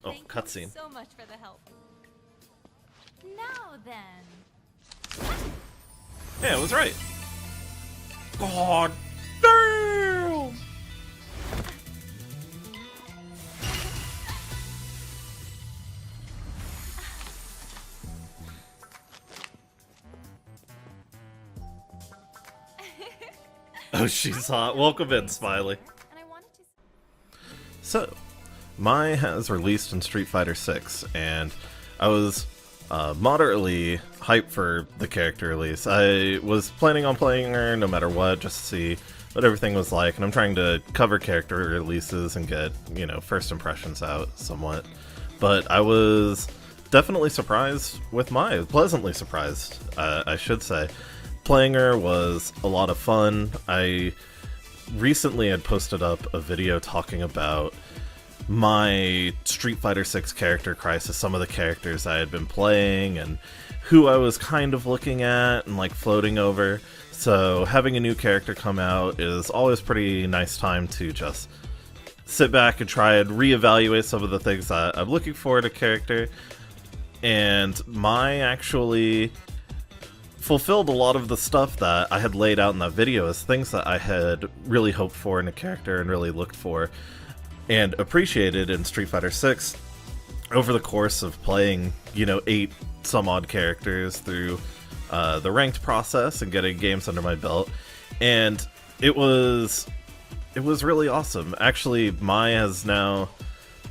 Oh, Thank you cutscene. so much for the help. Now then. Yeah, it was right. God damn! Oh, she's hot. Welcome in, Smiley. And I wanted to. So, Mai has released in Street Fighter 6, and I was moderately hyped for the character release. I was planning on playing her no matter what, just to see what everything was like, and I'm trying to cover character releases and get, first impressions out somewhat. But I was definitely surprised with Mai, pleasantly surprised, I should say. Playing her was a lot of fun. I recently had posted up a video talking about my Street Fighter 6 character crisis, some of the characters I had been playing and who I was kind of looking at and like floating over. So having a new character come out is always pretty nice time to just sit back and try and reevaluate some of the things that I'm looking for in a character. And Mai actually fulfilled a lot of the stuff that I had laid out in that video as things that I had really hoped for in a character and really looked for and appreciated in Street Fighter 6 over the course of playing, 8 some odd characters through the ranked process and getting games under my belt. And it was really awesome. Actually, Mai has now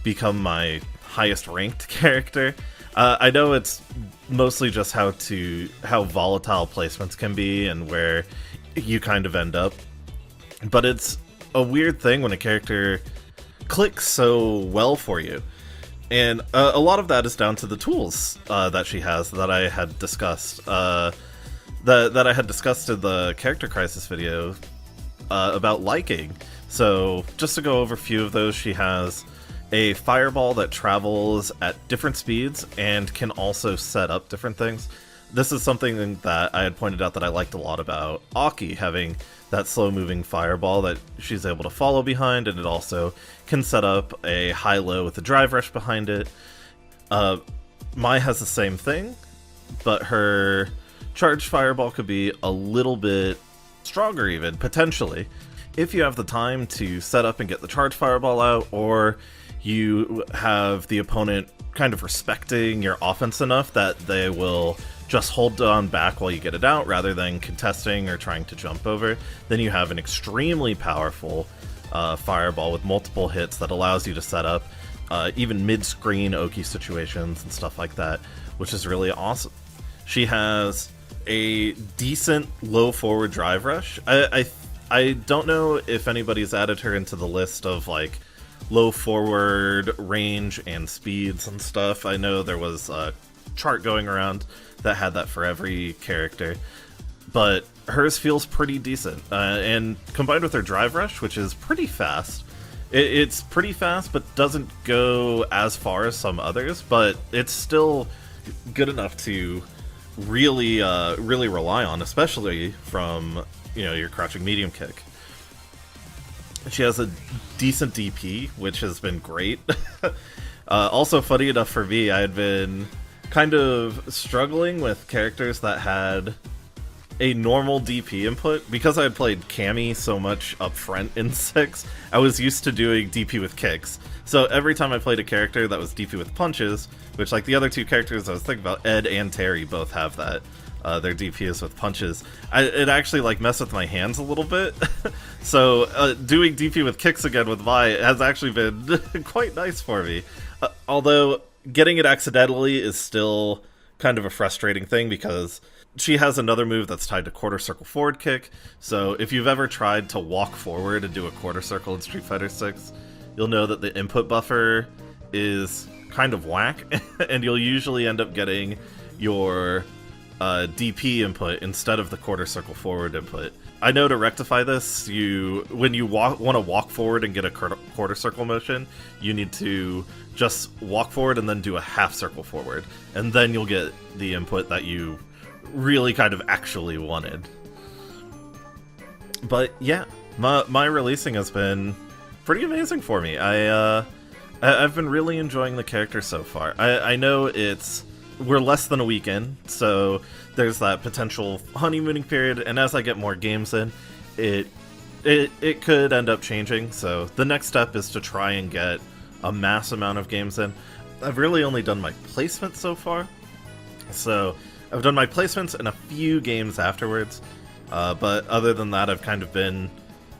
become my highest ranked character. I know it's mostly just how volatile placements can be and where you kind of end up, but it's a weird thing when a character clicks so well for you. And a lot of that is down to the tools that she has that I had discussed, that I had discussed in the Character Crisis video about liking. So just to go over a few of those, she has a fireball that travels at different speeds and can also set up different things. This is something that I had pointed out that I liked a lot about Aki, having that slow-moving fireball that she's able to follow behind, and it also can set up a high-low with a drive rush behind it. Mai has the same thing, but her charged fireball could be a little bit stronger even, potentially. If you have the time to set up and get the charged fireball out, or you have the opponent kind of respecting your offense enough that they will just hold on back while you get it out rather than contesting or trying to jump over, then you have an extremely powerful fireball with multiple hits that allows you to set up even mid-screen Oki situations and stuff like that, which is really awesome. She has a decent low forward drive rush. I don't know if anybody's added her into the list of like low forward range and speeds and stuff. I know there was a chart going around that had that for every character, but hers feels pretty decent. And combined with her drive rush, which is pretty fast, it's pretty fast, but doesn't go as far as some others, but it's still good enough to really rely on, especially from your crouching medium kick. She has a decent DP, which has been great. Also, funny enough for me, I had been kind of struggling with characters that had a normal DP input. Because I had played Cammy so much up front in 6, I was used to doing DP with kicks. So every time I played a character that was DP with punches, which like the other two characters I was thinking about, Ed and Terry both have that. Their DP is with punches. It actually like messed with my hands a little bit. So doing DP with kicks again with Mai has actually been quite nice for me. Although getting it accidentally is still kind of a frustrating thing because she has another move that's tied to quarter circle forward kick. So if you've ever tried to walk forward and do a quarter circle in Street Fighter 6, you'll know that the input buffer is kind of whack, and you'll usually end up getting your DP input instead of the quarter circle forward input. I know to rectify this, when you want to walk forward and get a quarter circle motion, you need to just walk forward and then do a half circle forward, and then you'll get the input that you really kind of actually wanted. But yeah, my releasing has been pretty amazing for me. I I've been really enjoying the character so far. I know we're less than a week in, so there's that potential honeymooning period, and as I get more games in, it could end up changing. So the next step is to try and get a mass amount of games in. I've really only done my placements so far, so I've done my placements and a few games afterwards, but other than that, I've kind of been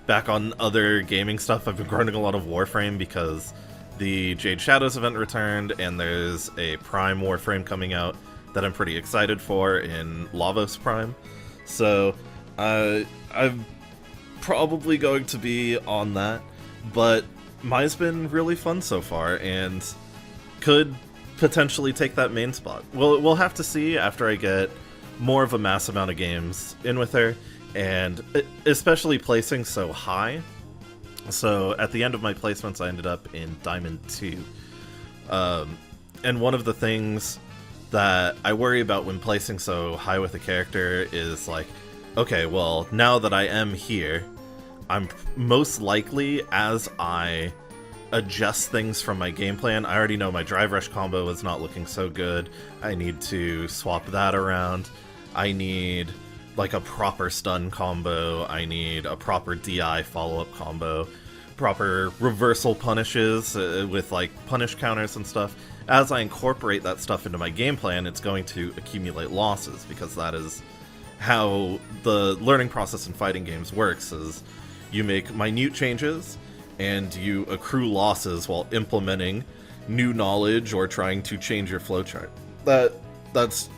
back on other gaming stuff. I've been grinding a lot of Warframe because the Jade Shadows event returned, and there's a Prime Warframe coming out that I'm pretty excited for in Lavos Prime. So I'm probably going to be on that, but mine's been really fun so far, and could potentially take that main spot. We'll have to see after I get more of a mass amount of games in with her, and especially placing so high. So at the end of my placements, I ended up in Diamond 2. And one of the things that I worry about when placing so high with a character is like, okay, well, now that I am here, I'm most likely, as I adjust things from my game plan, I already know my Drive Rush combo is not looking so good. I need to swap that around. I need like a proper stun combo. I need a proper DI follow-up combo. Proper reversal punishes with like punish counters and stuff. As I incorporate that stuff into my game plan, it's going to accumulate losses, because that is how the learning process in fighting games works, is you make minute changes and you accrue losses while implementing new knowledge or trying to change your flowchart. That's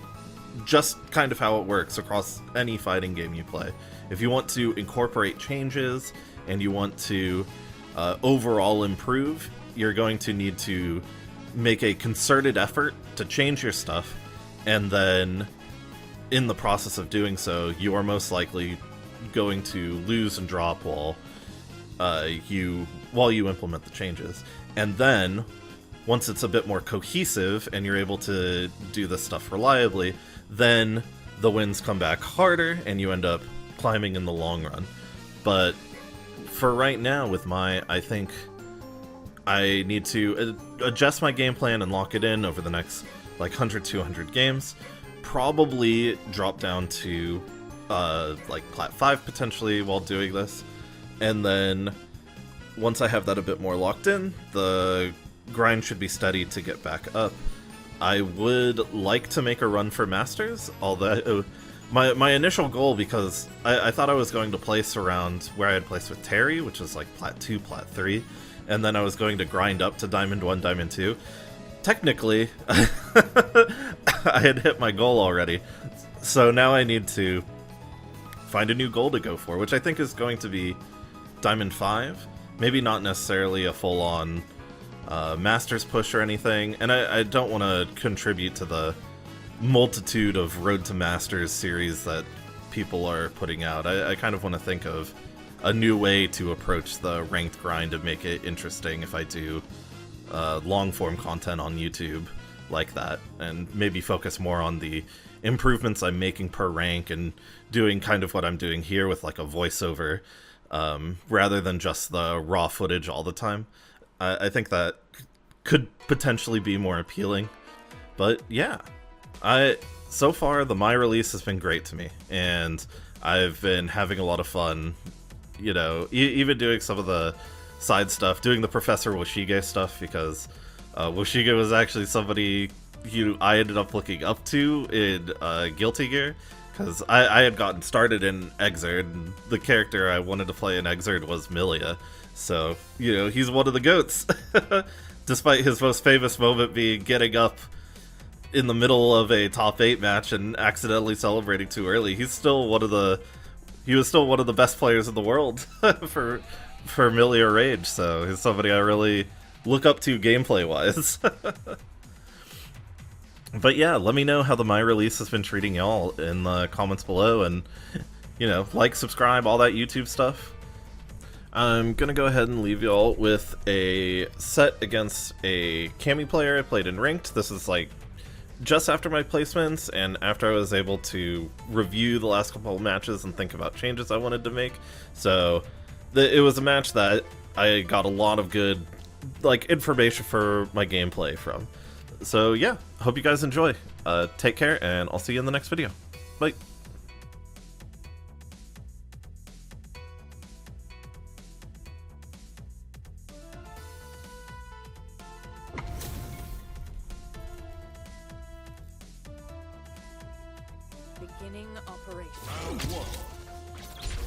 just kind of how it works across any fighting game you play. If you want to incorporate changes and you want to overall improve, you're going to need to make a concerted effort to change your stuff, and then in the process of doing so, you are most likely going to lose and drop while you implement the changes. And then once it's a bit more cohesive and you're able to do this stuff reliably, then the wins come back harder and you end up climbing in the long run. But for right now, with I think I need to adjust my game plan and lock it in over the next like 100, 200 games. Probably drop down to like Plat 5 potentially while doing this. And then once I have that a bit more locked in, the grind should be steady to get back up. I would like to make a run for Masters, although my initial goal, because I thought I was going to place around where I had placed with Terry, which is like Plat 2, Plat 3, and then I was going to grind up to Diamond 1, Diamond 2. Technically, I had hit my goal already, so now I need to find a new goal to go for, which I think is going to be Diamond 5. Maybe not necessarily a full-on Masters push or anything, and I don't want to contribute to the multitude of Road to Masters series that people are putting out. I kind of want to think of a new way to approach the ranked grind to make it interesting if I do long-form content on YouTube like that, and maybe focus more on the improvements I'm making per rank and doing kind of what I'm doing here with like a voiceover, rather than just the raw footage all the time. I think that could potentially be more appealing. But yeah, so far the My release has been great to me, and I've been having a lot of fun, you know, even doing some of the side stuff, doing the Professor Woshige stuff, because Woshige was actually somebody I ended up looking up to in Guilty Gear, because I had gotten started in Exerd, and the character I wanted to play in Exerd was Milia. So, you know, he's one of the GOATs. Despite his most famous moment being getting up in the middle of a top 8 match and accidentally celebrating too early, he was still one of the best players in the world for Milia Rage. So he's somebody I really look up to gameplay-wise. But yeah, let me know how the My release has been treating y'all in the comments below, and, you know, like, subscribe, all that YouTube stuff. I'm gonna go ahead and leave y'all with a set against a Cammy player I played in Ranked. This is like just after my placements and after I was able to review the last couple of matches and think about changes I wanted to make. So it was a match that I got a lot of good like information for my gameplay from. So yeah, hope you guys enjoy. Take care, and I'll see you in the next video. Bye. Beginning operation. Round one.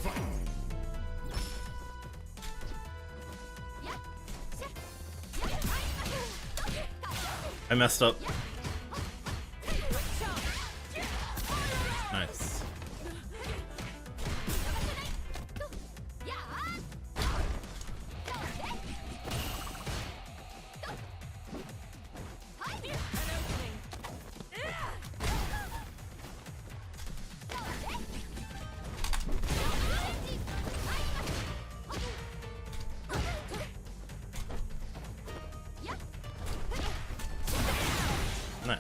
Fight. I messed up. Nice. Nice.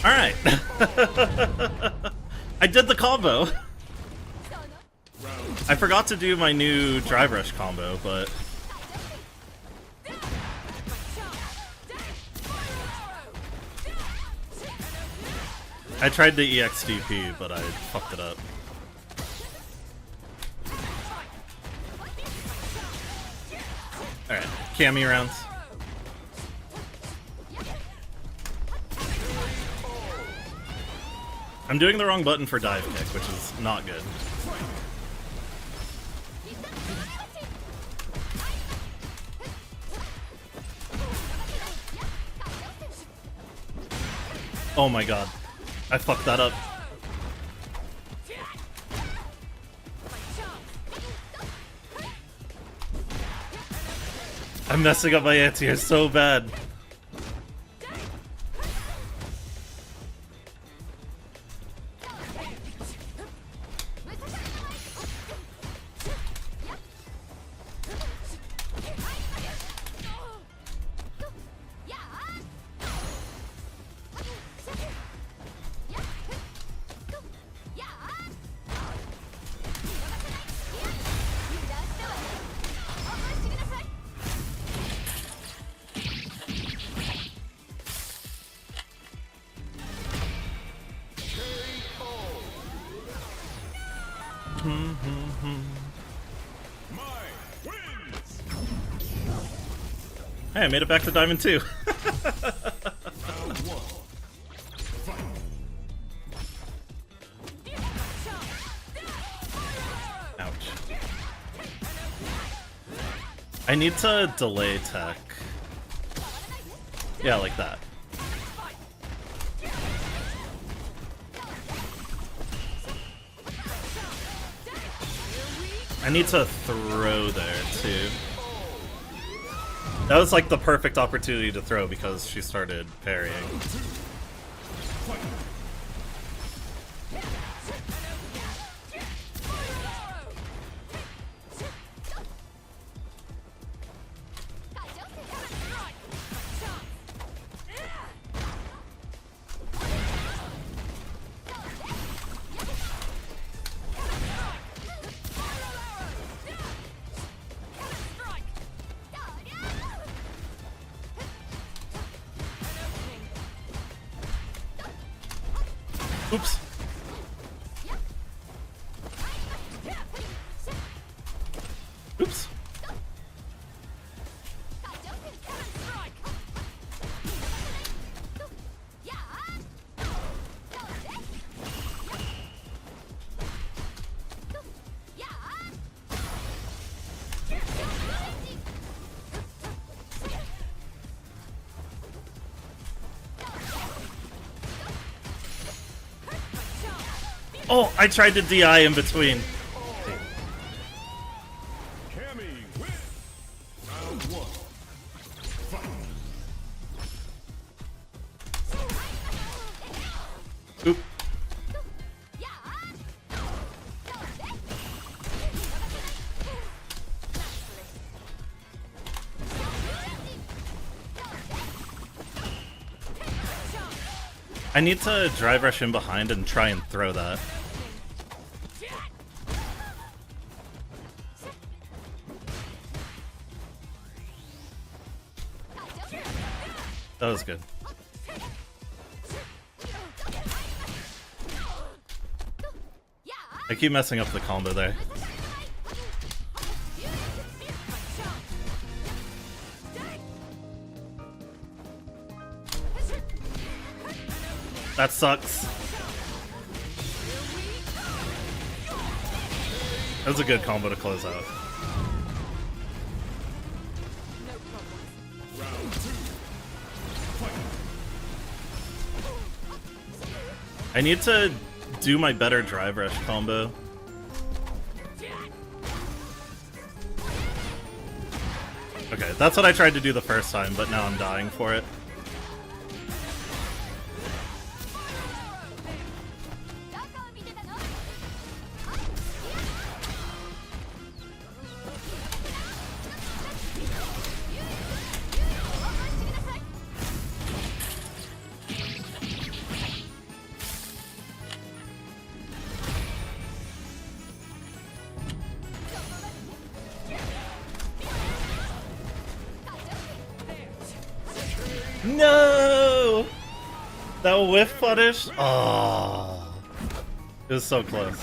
All right. I did the combo. I forgot to do my new Drive Rush combo, but I tried the EXDP, but I fucked it up. Alright, Cammy rounds. I'm doing the wrong button for dive kick, which is not good. Oh my god. I fucked that up. I'm messing up my anti-air so bad. Hey, I made it back to Diamond 2. Ouch. I need to delay tech. Yeah, like that. I need to throw there, too. That was like the perfect opportunity to throw because she started parrying. Oops. Oops. Oh, I tried to DI in between. Cammy win. Round one. Fight. Oop. I need to drive rush in behind and try and throw that. That was good. I keep messing up the combo there. That sucks. That was a good combo to close out. I need to do my better drive rush combo. Okay, that's what I tried to do the first time, but now I'm dying for it. No! That whiff punish? Oh, it was so close.